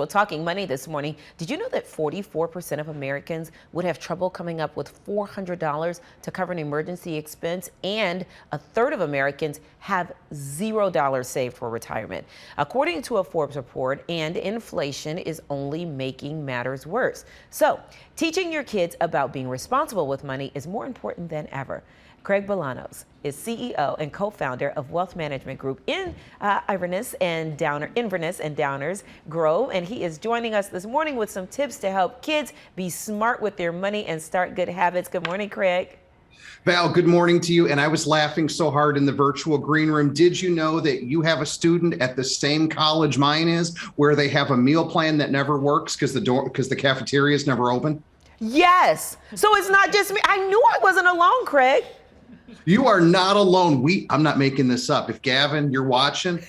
Well, talking money this morning, did you know that 44% of Americans would have trouble coming up with $400 to cover an emergency expense, and a third of Americans have $0 saved for retirement? According to a Forbes report, and inflation is only making matters worse. So, teaching your kids about being responsible with money is more important than ever. Craig Bolanos is CEO and co-founder of wealth management group in Inverness and Downers Grove, and he is joining us this morning with some tips to help kids be smart with their money and start good habits. Good morning, Craig. Val, good morning to you. And I was laughing so hard in the virtual green room. Did you know that you have a student at the same college mine is, where they have a meal plan that never works because the cafeteria is never open? Yes. So it's not just me. I knew I wasn't alone, Craig. You are not alone. I'm not making this up. If Gavin, you're watching,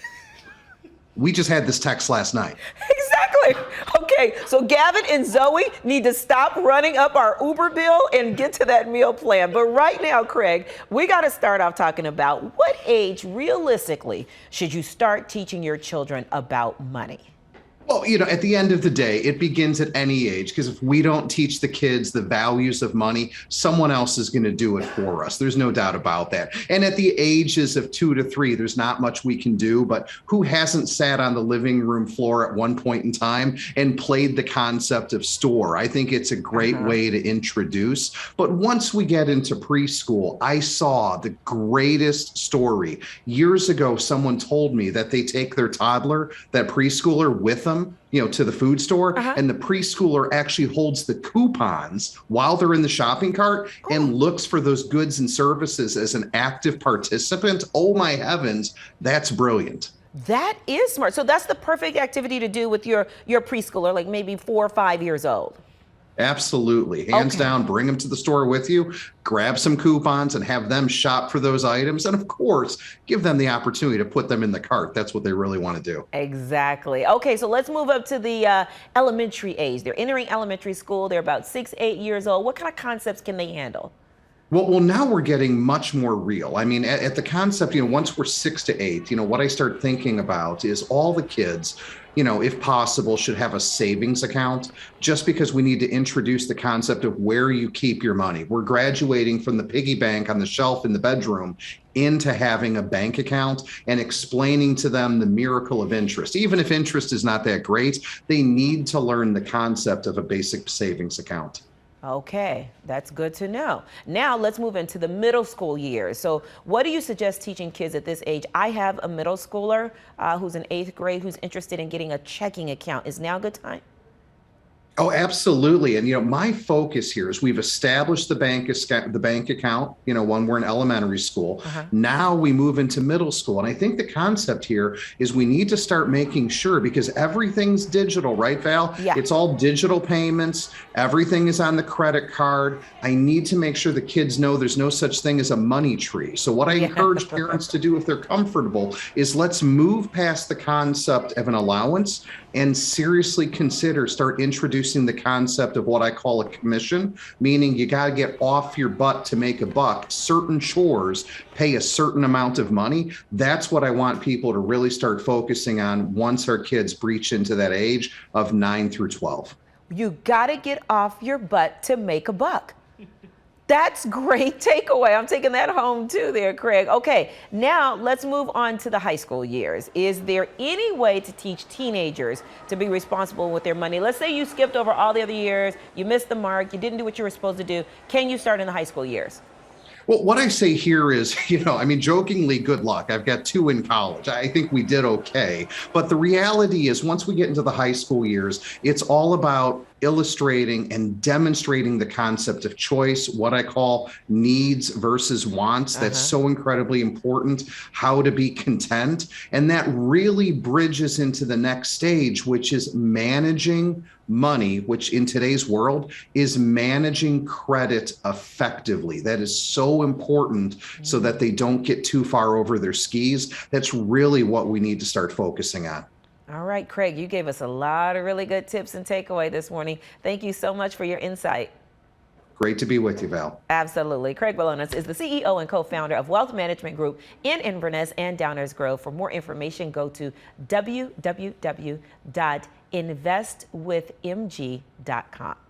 we just had this text last night. Exactly. Okay, so Gavin and Zoe need to stop running up our Uber bill and get to that meal plan. But right now, Craig, we got to start off talking about what age, realistically, should you start teaching your children about money? Well, at the end of the day, it begins at any age, because if we don't teach the kids the values of money, someone else is going to do it for us. There's no doubt about that. And at the ages of 2 to 3, there's not much we can do, but who hasn't sat on the living room floor at one point in time and played the concept of store? I think it's a great way to introduce. But once we get into preschool, I saw the greatest story. Years ago, someone told me that they take their toddler, that preschooler, with them to the food store, and the preschooler actually holds the coupons while they're in the shopping cart and looks for those goods and services as an active participant. Oh my heavens, that's brilliant. That is smart. So that's the perfect activity to do with your preschooler, like maybe 4 or 5 years old. Absolutely. Hands down, bring them to the store with you, grab some coupons and have them shop for those items. And of course, give them the opportunity to put them in the cart. That's what they really want to do. Exactly. Okay, so let's move up to the elementary age. They're entering elementary school. They're about 6, 8 years old. What kind of concepts can they handle? Well, now we're getting much more real. I mean, at the concept, once we're 6 to 8, what I start thinking about is all the kids, if possible, should have a savings account, just because we need to introduce the concept of where you keep your money. We're graduating from the piggy bank on the shelf in the bedroom into having a bank account and explaining to them the miracle of interest. Even if interest is not that great, they need to learn the concept of a basic savings account. Okay, that's good to know. Now let's move into the middle school years. So what do you suggest teaching kids at this age? I have a middle schooler who's in 8th grade who's interested in getting a checking account. Is now a good time? Oh, absolutely. And, my focus here is we've established the bank account, when we're in elementary school. Now we move into middle school. And I think the concept here is we need to start making sure, because everything's digital, right, Val? Yeah. It's all digital payments. Everything is on the credit card. I need to make sure the kids know there's no such thing as a money tree. So what I encourage parents to do, if they're comfortable, is let's move past the concept of an allowance and seriously start introducing the concept of what I call a commission, meaning you got to get off your butt to make a buck. Certain chores pay a certain amount of money. That's what I want people to really start focusing on once our kids breach into that age of 9 through 12. You got to get off your butt to make a buck. That's great takeaway. I'm taking that home too there, Craig. Okay, now let's move on to the high school years. Is there any way to teach teenagers to be responsible with their money? Let's say you skipped over all the other years, you missed the mark, you didn't do what you were supposed to do. Can you start in the high school years? Well, what I say here is, jokingly, good luck. I've got 2 in college. I think we did okay. But the reality is, once we get into the high school years, it's all about illustrating and demonstrating the concept of choice, what I call needs versus wants. That's so incredibly important, how to be content. And that really bridges into the next stage, which is managing money, which in today's world is managing credit effectively. That is so important so that they don't get too far over their skis. That's really what we need to start focusing on. All right, Craig, you gave us a lot of really good tips and takeaway this morning. Thank you so much for your insight. Great to be with you, Val. Absolutely. Craig Bolanos is the CEO and co-founder of Wealth Management Group in Inverness and Downers Grove. For more information, go to www.inverness.com. investwithmg.com.